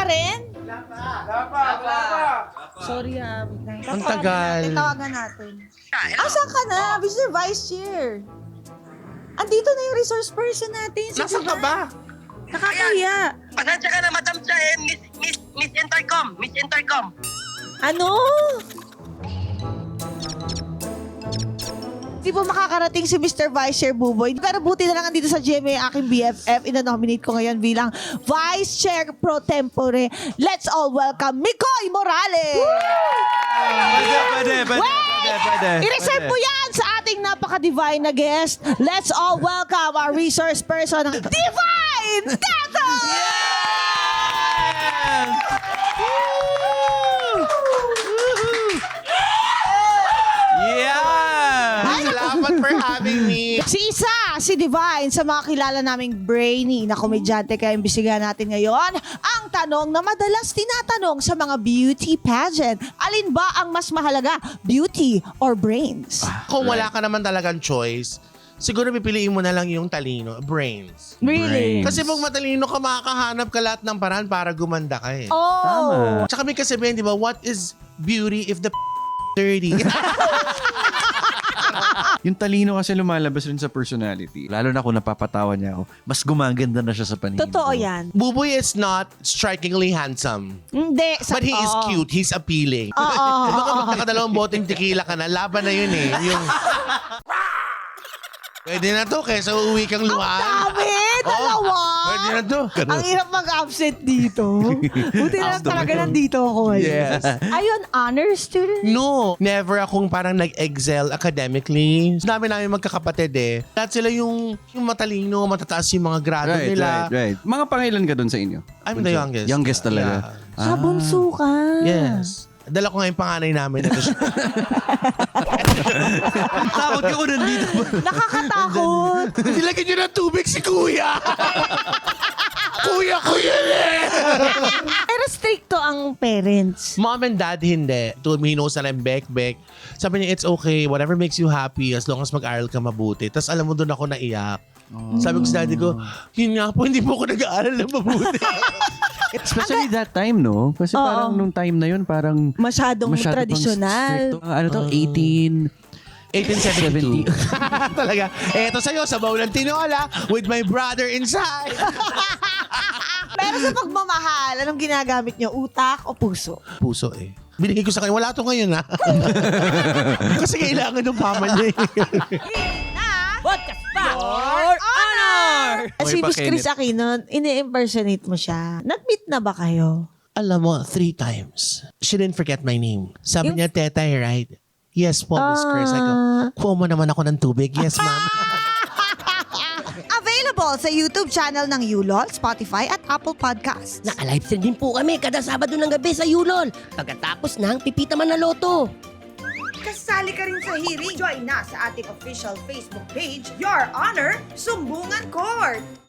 pa rin? Lapa. Sorry Ang tagal. Tawagan natin. Asan ka na, Mr. Vice Chair? Andito na yung resource person natin. Nasaan ka ba? Nakakahiya. Pasensya ka na, Madam Chair, Miss Intercom. Miss Intercom. Ano? Di ba makakarating si Mr. Vice Chair Buboy? Pero buti na lang andito sa GMA aking BFF. Ina-nominate ko ngayon bilang Vice Chair Pro Tempore. Let's all welcome Mikoy Morales! Pwede. I-reserve mo yan sa ating napaka-divine na guest. Let's all welcome our resource person, Divine Teto! Salamat for having me. Si Isa, si Divine, sa mga kilala naming brainy na komedyante, kaya imbisigahan natin ngayon ang tanong na madalas tinatanong sa mga beauty pageant. Alin ba ang mas mahalaga, beauty or brains? Kung wala ka naman talagang choice, siguro pipiliin mo na lang yung talino, brains. Really? Kasi pag matalino ka, makakahanap ka lahat ng paraan para gumanda ka eh. Oh! Tsaka may kasabihan, di ba, what is beauty if the dirty? Yung talino kasi lumalabas rin sa personality. Lalo na kung napapatawa niya ako, mas gumaganda na siya sa paningin. Totoo ko. yan. Buboy is not strikingly handsome. Hindi. But he is Oo. cute. He's appealing. Oo. Baka magkakadalawang boteng tequila ka na, laban na yun eh. Yung... Pwede na to, kaysa uuwi kang luhaan. Dami! Dalawa! Pwede na to. Ang hirap mag-absent dito. Buti na lang talaga nandito ako ngayon. Yes. Are you an honor student? No, never akong parang nag-excel academically. Dami namin magkakapatid eh. Lahat sila yung matalino, matataas yung mga grado nila. Right. Mga pangilan ka doon sa inyo? I'm the youngest. Youngest talaga. Sa bunso ka. Yes. Dala ko nga yung panganay namin. Takot ka ko nandito. Nakakatakot. Nilagyan nyo ng tubig si Kuya! Kuya eh! Pero stricto ang parents. Mom and dad hindi. Told me he knows that I'm bek-bek. Sabi niya, it's okay. Whatever makes you happy as long as mag-aral ka mabuti. Tapos alam mo doon ako naiyak. Sabi ko sa daddy ko, yun nga po, hindi po ako nag-aaral na mabuti. Especially that time, no? Kasi Oo. parang nung time na yun, parang Masyadong pang tradisyonal. stricto. Ano to? 1872. 1872. Talaga. Eto sa'yo, sabaw ng tinola with my brother inside. Pero sa pagmamahal, anong ginagamit nyo? Utak o puso? Puso eh. Binigay ko sa kanya. Wala to ngayon ha. Kasi kailangan ng mama niya eh. Your Honor! Si Okay, Miss Chris Aquino, ini-impersonate mo siya. Nag-meet na ba kayo? Alam mo, 3 times. She didn't forget my name. Sabi niya, Tetay, right? Yes po, Miss Chris. I go, kuha mo naman ako ng tubig. Yes, ma'am. Available sa YouTube channel ng Yulol, Spotify at Apple Podcasts. Naka-livestream din po kami kada Sabado ng gabi sa Yulol. Pagkatapos ng Pipita Manaloto. Kasali ka rin sa hearing. Join na sa ating official Facebook page, Your Honor, Sumbungan Court.